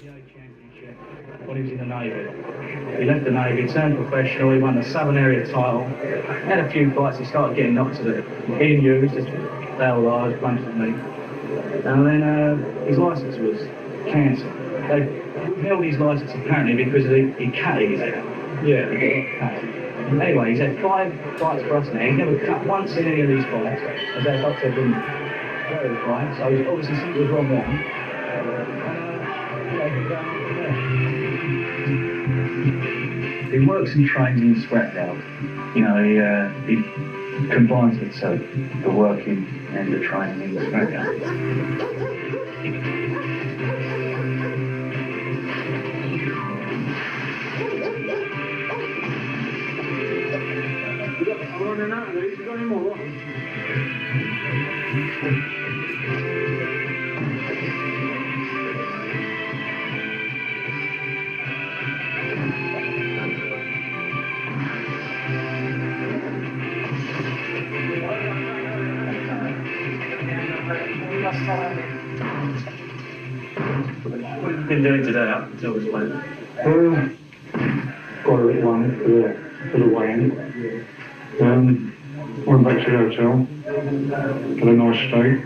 Championship when he was in the Navy. He left the Navy, turned professional, he won the Southern Area title, had a few fights, he started getting knocked to the being used as thou lies, bunch of me. And then his licence was cancelled. They held his licence apparently because he cut his hair. Yeah. Anyway, he's had 5 fights for us now. He's never cut once in any of these fights, as our doctor didn't verify, so obviously something was wrong with him. He works and trains in the scrapyard. You know, he combines it, so the working and the training in the scrapyard. I'm running out of these. You got any more? What have you been doing today up until this point? Got a little one for the weigh-in. Went back to the hotel, had a nice steak,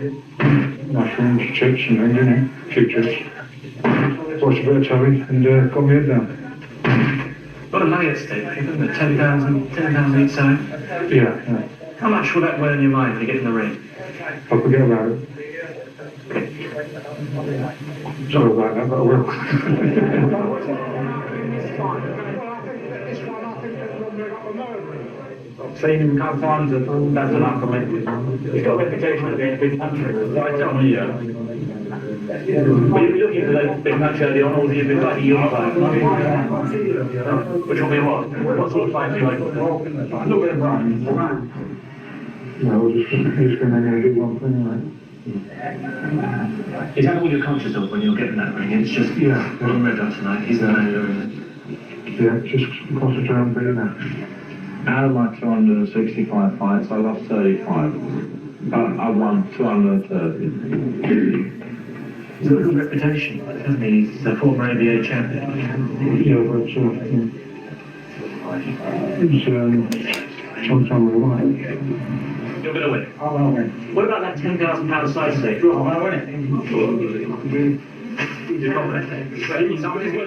mushrooms, chips and things, you know, a few chips. Watched a bit of telly and got my head down. A lot of money at stake, isn't it? 10,000 each time? Yeah. How much will that weigh on your mind when you get in the ring? I'll forget about it. Sorry about that, but I will. Seen him a couple times and that's enough for me. He's got a reputation of being a big country. Right, tell me, yeah. Will you be looking for those big match early on, or will you be like a young player? Which will be what? What sort of fight do you like? Look at Brian. No, he's going to do one thing, right? Is that all you're conscious of when you're getting that ring? It's just, Ronnie Redrup tonight, he's the man you're in. Yeah, just concentrate on beating that. Out of my 265 fights, I lost 35. I won 230. He's got a good reputation, hasn't he? He's the former ABA champion. Yeah, but he's sometime with a You're going to win. I will win. What about that £10,000 side stake? I will win it. You're confident. He's on his way.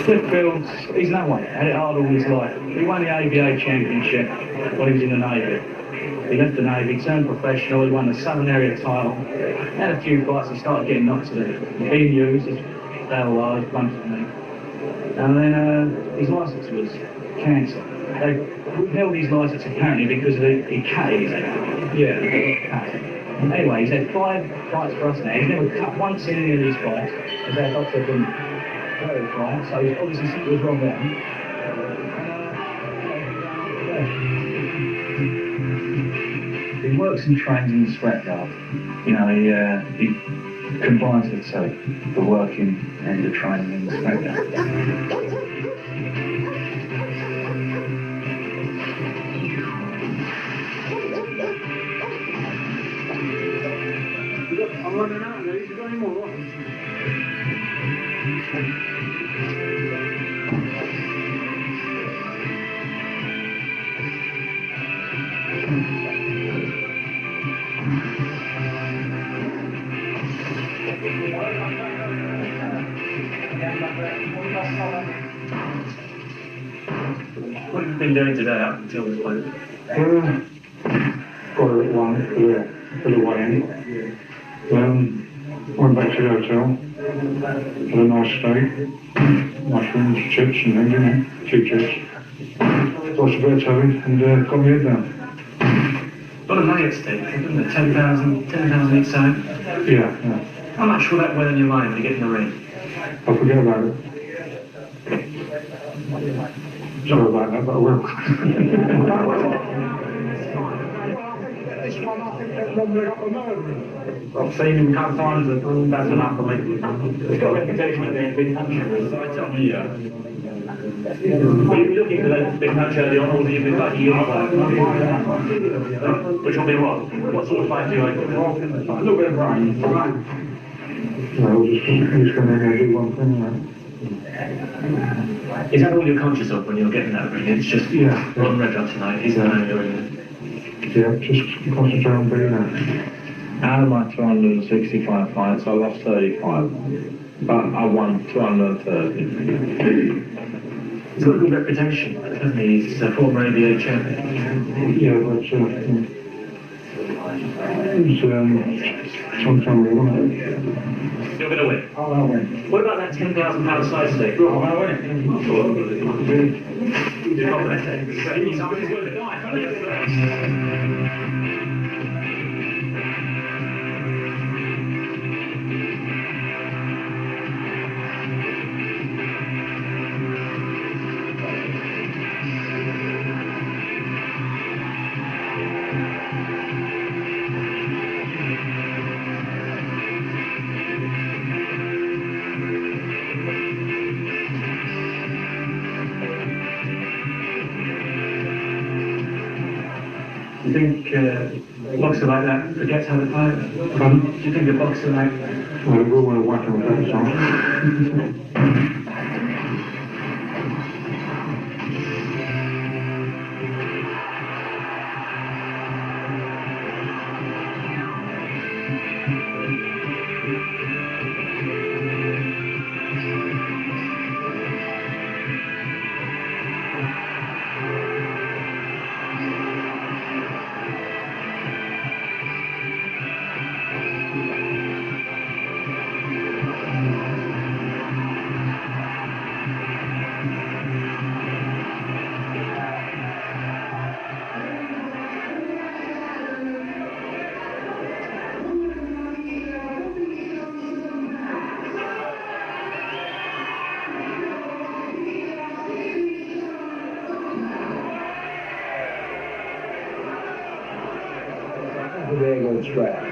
Cliff Fields, he's no one. Had it hard all his life. He won the ABA championship when he was in the Navy. He left the Navy, turned professional, he won the Southern Area title, had a few fights, he started getting knocked to the being used as thou lies, bunch of me. And then his licence was cancelled. They held his licence apparently because he cut his hair. Yeah. Anyway, he's had 5 fights for us now. He's never cut once in any of these fights, as our doctor didn't verify, so obviously something was wrong with him. He works and trains in the scrapyard. You know, he combines it, so the working and the training in the scrapyard. I'm running out of these. You got any more? What have you been doing today up until this point? Got a little one for the weigh-in. Went back to the hotel, had a nice steak, mushrooms, chips and things, you know, a few chips. Watched a bit of telly and got my head down. A lot of money at stake, isn't it? 10,000 each time? Yeah. How much will that weigh on your mind when you get in the ring? I'll forget about it. Sorry about that, but I will. I've seen him a couple of times, and that's enough for me. He's got a reputation of being a big puncher. Tell me, Were you looking for that big punch early on, or were you been lucky you got which will be what? What sort of fight do you like? No, he's going to do one thing, Is that all you're conscious of when you're getting that ring? It's just Ron Redrup tonight, he's the man you're in. Yeah, just concentrate on being there. Out of my 265 fights, I lost 35, but I won 230. He's got a good reputation, hasn't he? He's a former ABA champion. Yeah, but it's sometime we won it. You're going to win. Oh, I'll win. What about that £10,000 side stake? Oh, I'll win. You're confident. He's always good at night. Do you think a boxer like that forgets how to fight? Do you think a boxer like... Well, we'll want to whack him with that song. There goes strap.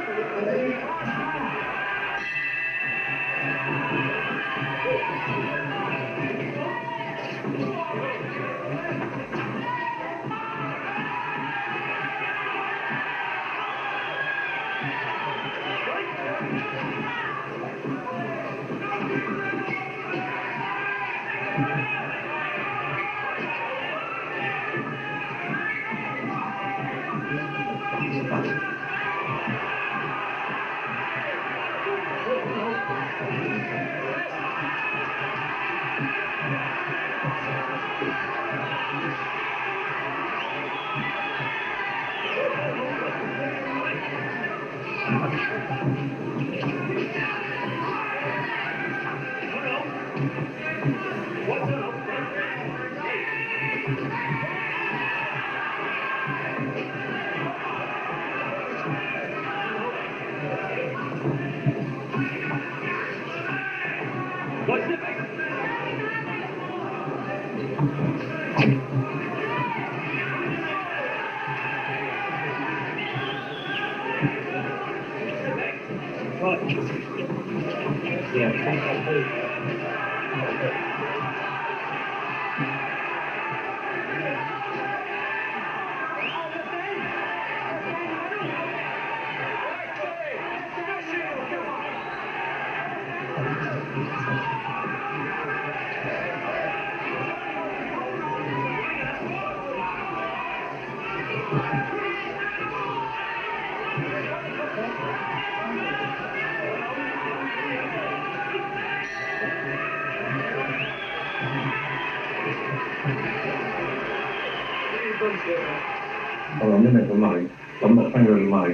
Well, I'm in it for money. I'm not paying for the money.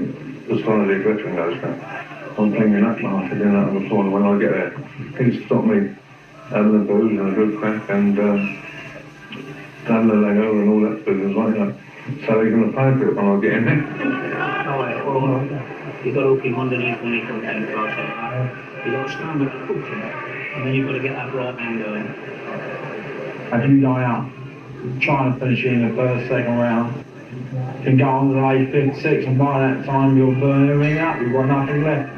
As far as the veteran goes now. I'm paying that money for doing that on the floor. And when I get there, he's stopped me having a booze and a good crack and having a leg over and all that business, like that. So they're going to pay for it when I get in there. You've got to hook him underneath when he comes down the class like that. You've got to stand with hook him, and then you've got to get that right hand going. Have you gone out trying to finish it in the first, second round? Can go on to age 56 and by that time you'll burn everything up, you've got nothing left.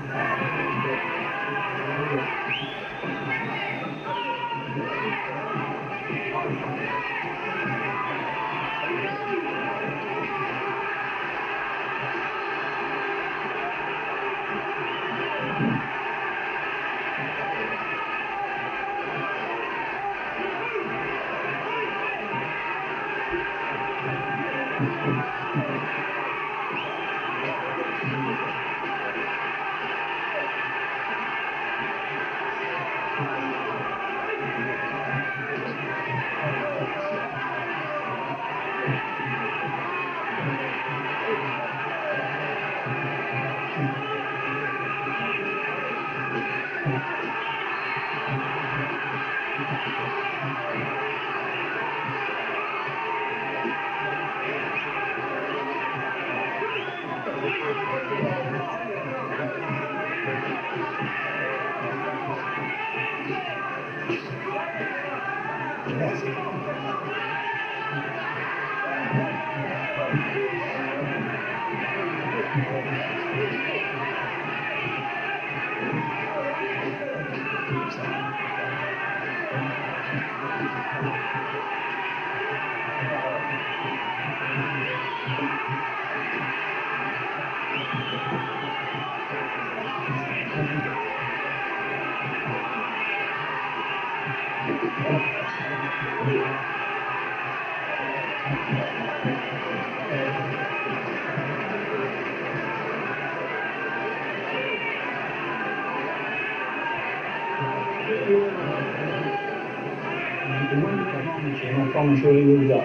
I promise you he will go.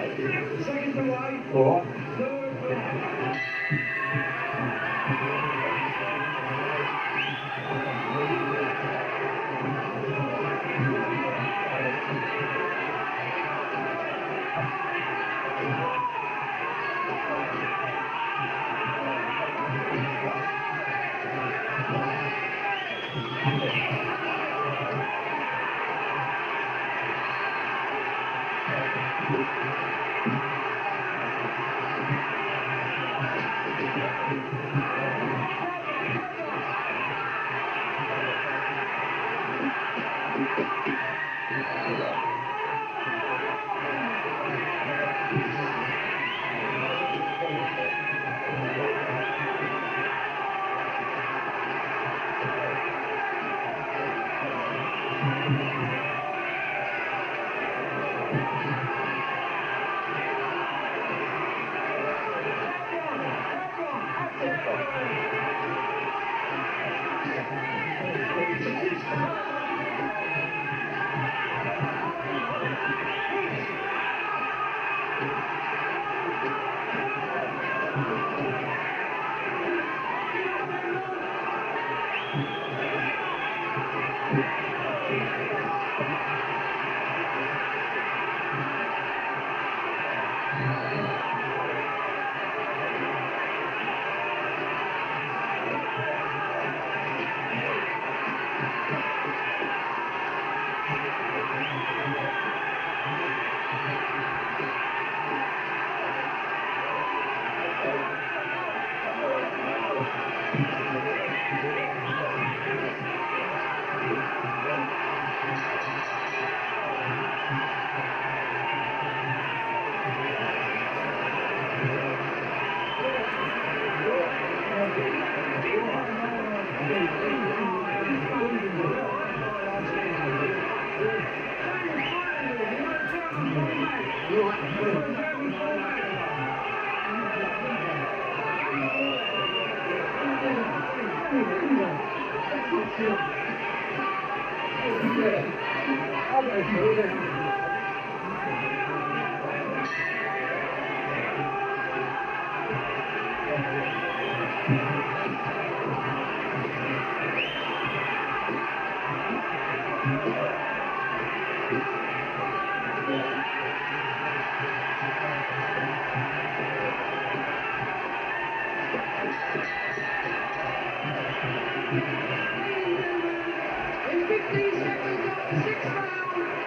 All right?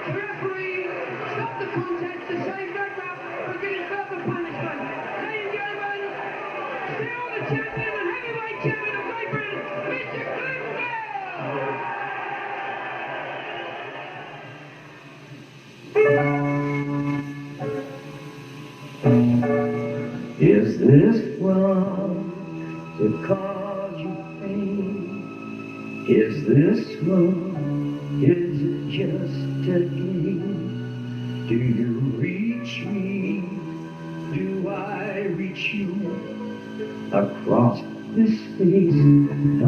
Referee, stop the contest to save Redrup from getting further punishment. Ladies and Is this love? Is it just a game? Do you reach me? Do I reach you? Across this space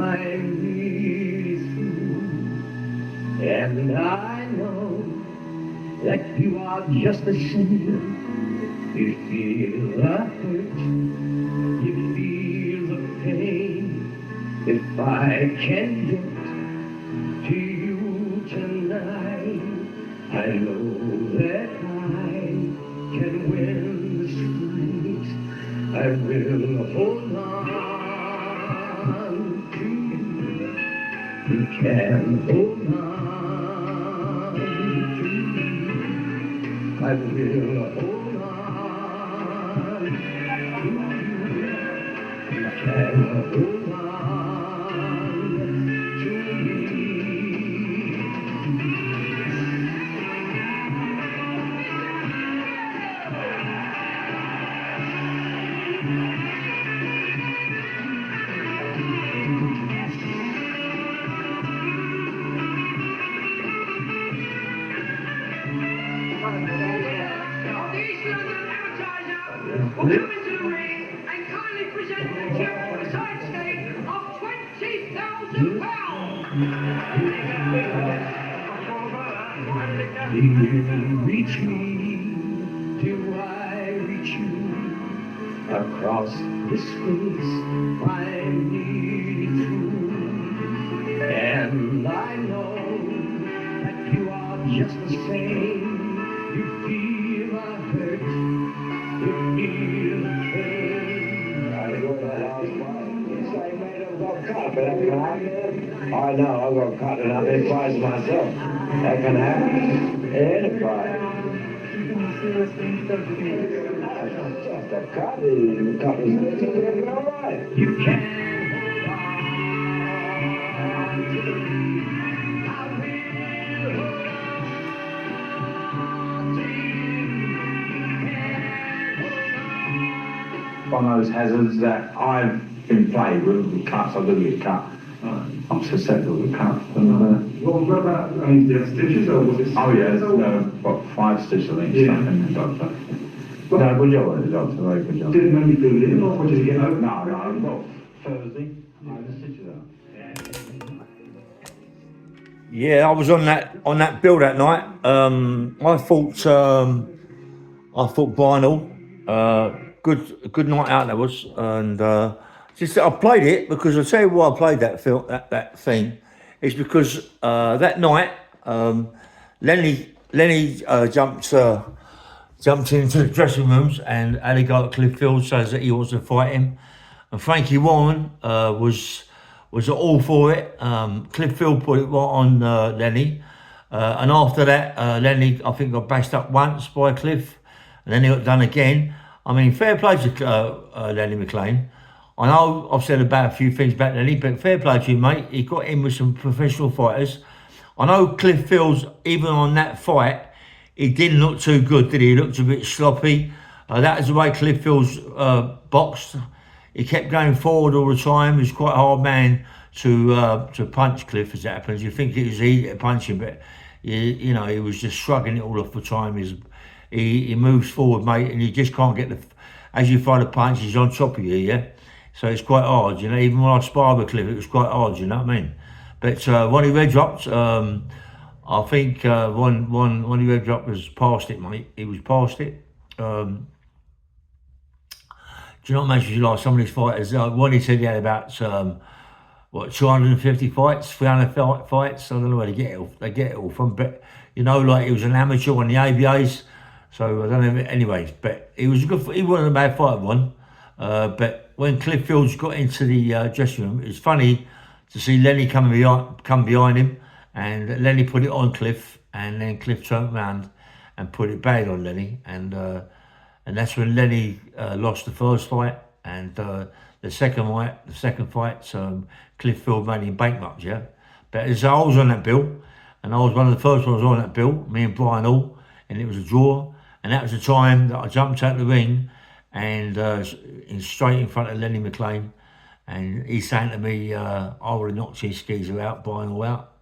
I'm really through. And I know that you are just the same. You feel the hurt, you feel the pain. If I can get to you tonight, I know that I can win this fight. I will hold on to you. You can hold on to me. I will hold on to you. You can hold on to me. Will come into the ring and kindly present the champ for the side stake of £20,000. Do you reach me? Do I reach you? Across this space I'm nearly through. And I know that you are just the same. You feel the hurt, you feel the pain. I go to the house, you say, mate, I've got cut, but that can happen. I know, I've got cut and I've been prize myself. That can happen. Enterprise. Just a cut, the cut was looking all right. You can hold on to me. I will hold on to you. One of those hazards that I've been played with cuts. I do get cut. I'm susceptible to cuts. And, Well, what about, I mean, do you have stitches or was it? oh yeah, what, 5 stitches I think Yeah. stuck in the doctor. No, good job with the doctor, very good job. Did it make you feel ill or did you get over? No, well, Thursday, I had the stitches out. Yeah, I was on that bill that night. I thought Vinyl, good night out that was, and just I played it because I'll tell you why I played that thing. It's because that night Lenny jumped into the dressing rooms and had a go at Cliff Field, says that he wants to fight him, and Frankie Warren was all for it. Cliff Field put it right on Lenny, and after that Lenny I think got bashed up once by Cliff, and then he got done again. I mean, fair play to Lenny McLean. I know I've said about a few things about Lenny, but fair play to you, mate. He got in with some professional fighters. I know Cliff Fields, even on that fight, he didn't look too good, did he? He looked a bit sloppy. That is the way Cliff Fields boxed. He kept going forward all the time. He was quite a hard man to punch Cliff, as it happens. You think it was easy to punch him, but you know, he was just shrugging it all off the time. He moves forward, mate, and you just can't get as you throw the punch, he's on top of you, yeah? So it's quite hard, you know. Even when I sparred with Cliff, it was quite hard, you know what I mean? But Ronnie Redrup, I think Ronnie Redrup was past it, mate. He was past it. Do you know what makes you like some of these fighters? Ronnie said he had about 250 fights, 300 fights. I don't know where they get it all from. But you know, like he was an amateur on the ABAs, so I don't know. Anyways, but he was good. He wasn't a bad fighter, one. But when Cliff Fields got into the dressing room, it was funny to see Lenny come behind him, and Lenny put it on Cliff, and then Cliff turned around and put it bad on Lenny, and that's when Lenny lost the first fight, and the second fight, Cliff Field made him bankrupt, yeah. But as I was on that bill, and I was one of the first ones on that bill, me and Brian Hall, and it was a draw, and that was the time that I jumped out the ring and straight in front of Lenny McLean, And he's saying to me, I would have knocked his skeezer out, Brian all out.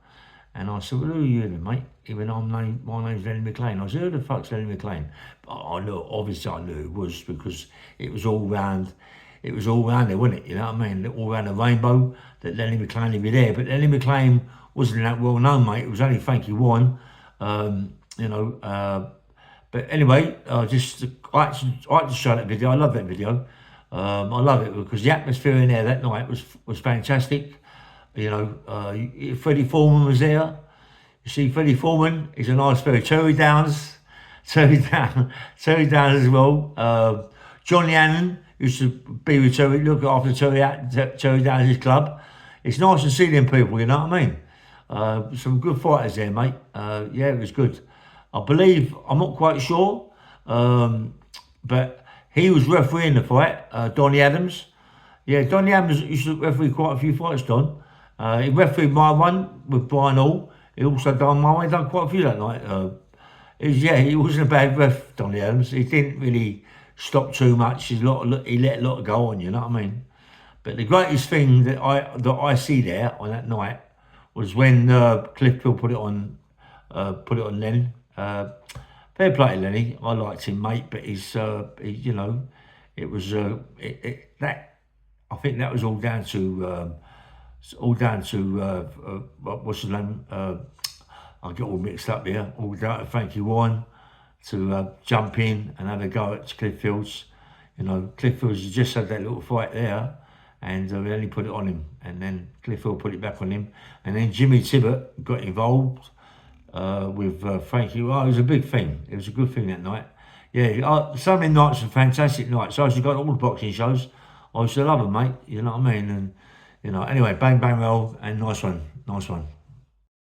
And I said, well, who are you then, mate? He went, my name's Lenny McLean. I said, who the fuck's Lenny McLean? But I knew, obviously I knew it was because it was all round there, wasn't it? You know what I mean? All round the rainbow that Lenny McLean would be there. But Lenny McLean wasn't that well known, mate. It was only Frankie Warren, you know. But anyway, I like to show that video. I love that video. I love it because the atmosphere in there that night was fantastic. You know, Freddie Foreman was there. You see, Freddie Foreman is a nice fellow. Terry Downs as well. John Yannon used to be with Terry, look after Terry Downs' club. It's nice to see them people, you know what I mean? Some good fighters there, mate. Yeah, it was good. I believe, I'm not quite sure, but he was refereeing the fight, Donny Adams. Yeah, Donny Adams used to referee quite a few fights, Don. He refereed my one with Brian Hall. He also done my one. He done quite a few that night. He wasn't a bad ref, Donny Adams. He didn't really stop too much. He let a lot go on, you know what I mean? But the greatest thing that I see there on that night was when Cliff Hill put it on Lenny. Fair play to Lenny. I liked him, mate. But you know, it was that. I think that was all down to what's his name? I get all mixed up here. All down to Frankie Warren to jump in and have a go at Cliff Fields. You know, Cliff Fields just had that little fight there, and we only put it on him, and then Cliff Field put it back on him, and then Jimmy Tibbett got involved with Frankie. Well, it was a big thing. It was a good thing that night. Yeah, so many nights were fantastic nights. So I used to go to all the boxing shows. I used to love them, mate. You know what I mean? And you know, anyway, bang bang roll, and nice one.